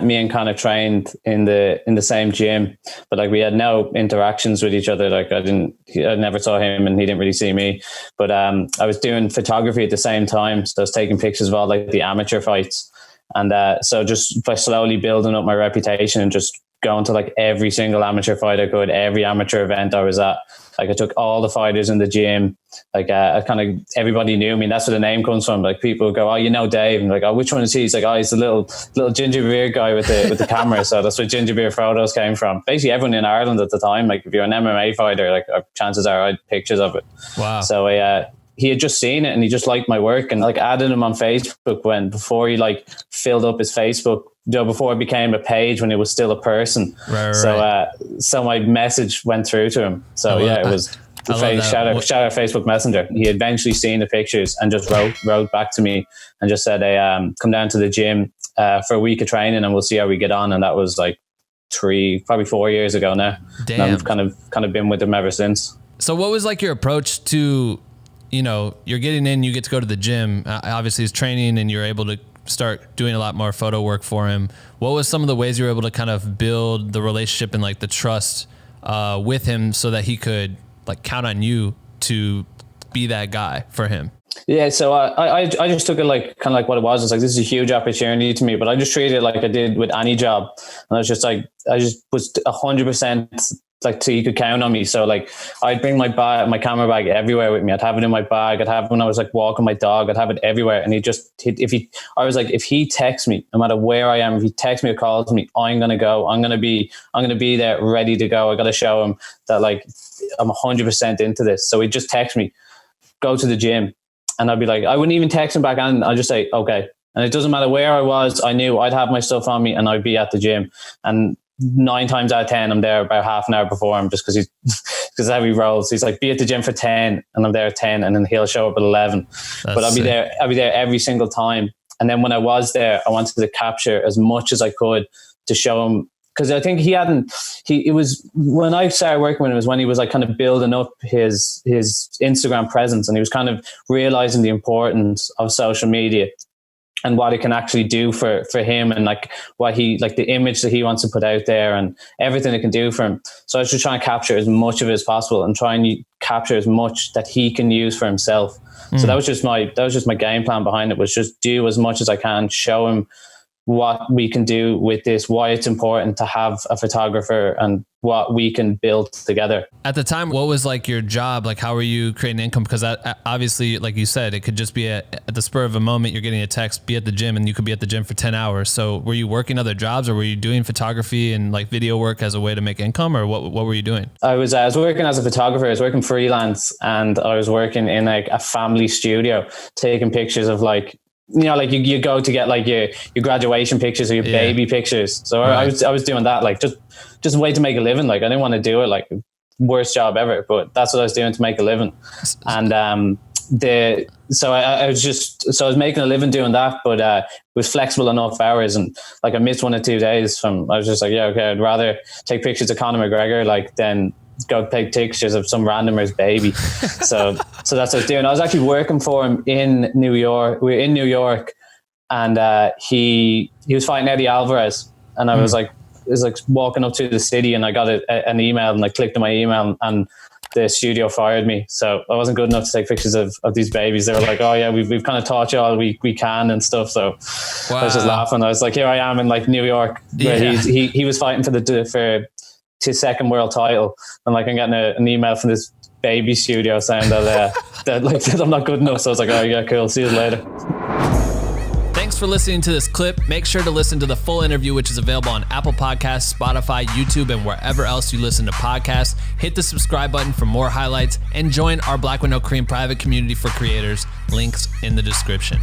me and Conor trained in the same gym, but like we had no interactions with each other. Like I never saw him and he didn't really see me. But I was doing photography at the same time, so I was taking pictures of all like the amateur fights, and so just by slowly building up my reputation and just going to like every single amateur fight I could, every amateur event I was at. Like I took all the fighters in the gym. Like I kind of, everybody knew me. And that's where the name comes from. Like people would go, oh, you know Dave, and like, oh, which one is he? He's like, oh, he's the little ginger beer guy with the camera. So that's where ginger beer photos came from. Basically, everyone in Ireland at the time, like if you're an MMA fighter, like chances are I had pictures of it. Wow. So he had just seen it and he just liked my work, and like added him on Facebook before he like filled up his Facebook. Before it became a page, when it was still a person. Right. So my message went through to him. So it was shout out Facebook Messenger. He had eventually seen the pictures and just wrote back to me and just said, hey, come down to the gym for a week of training and we'll see how we get on. And that was like probably 4 years ago now. Damn. And I've kind of been with him ever since. So what was like your approach to, you're getting in, you get to go to the gym, obviously he's training and you're able to start doing a lot more photo work for him. What was some of the ways you were able to kind of build the relationship and like the trust with him so that he could like count on you to be that guy for him? Yeah, so I just took it like kind of like what it was. It's like, this is a huge opportunity to me, but I just treated it like I did with any job. And I was just like, I just was 100% like, so you could count on me. So like I'd bring my camera bag everywhere with me. I'd have it in my bag. I'd have it when I was like walking my dog. I'd have it everywhere. And if he texts me, no matter where I am, if he texts me or calls me, I'm going to go. I'm going to be there ready to go. I got to show him that like I'm 100% into this. So he'd just text me, go to the gym. And I'd be like, I wouldn't even text him back, and I'd just say, okay. And it doesn't matter where I was. I knew I'd have my stuff on me and I'd be at the gym. And 9 times out of 10, I'm there about half an hour before him, just because that's how he rolls. He's like, be at the gym for 10, and I'm there at 10, and then he'll show up at 11. But I'll be there every single time. And then when I was there, I wanted to capture as much as I could to show him, because I think it was when I started working with him, it was when he was like kind of building up his Instagram presence, and he was kind of realizing the importance of social media and what it can actually do for him, and like what he, like the image that he wants to put out there and everything it can do for him. So I was just trying to capture as much of it as possible and try and capture as much that he can use for himself. So that was just my game plan behind it, was just do as much as I can, show him what we can do with this, why it's important to have a photographer, and what we can build together. At the time, what was like your job? Like, how were you creating income? Because obviously, like you said, it could just be at the spur of a moment, you're getting a text, be at the gym, and you could be at the gym for 10 hours. So were you working other jobs, or were you doing photography and like video work as a way to make income, or what were you doing? I was working as a photographer. I was working freelance, and I was working in like a family studio, taking pictures of like, like you go to get like your graduation pictures or your baby pictures. So right. I was doing that, like just a way to make a living. Like I didn't want to do it like worst job ever, but that's what I was doing to make a living. And I was making a living doing that, but it was flexible enough hours, and like I missed 1 or 2 days I was just like, yeah, okay, I'd rather take pictures of Conor McGregor like than go take pictures of some randomer's baby. So that's what I was doing. I was actually working for him in New York. We were in New York, and he was fighting Eddie Alvarez, and I was like walking up to the city, and I got an email, and I clicked on my email, and the studio fired me. So I wasn't good enough to take pictures of these babies. They were like, oh yeah, we've kind of taught you all we can and stuff. So wow. I was just laughing. I was like, here I am in like New York, where he was fighting for his second world title, and like I'm getting an email from this baby studio saying that I'm not good enough. So I was like, oh yeah, cool, see you later. Thanks for listening to this clip. Make sure to listen to the full interview, which is available on Apple Podcasts, Spotify, YouTube, and wherever else you listen to podcasts. Hit the subscribe button for more highlights, and join our Black with No Cream private community for creators. Links in the description.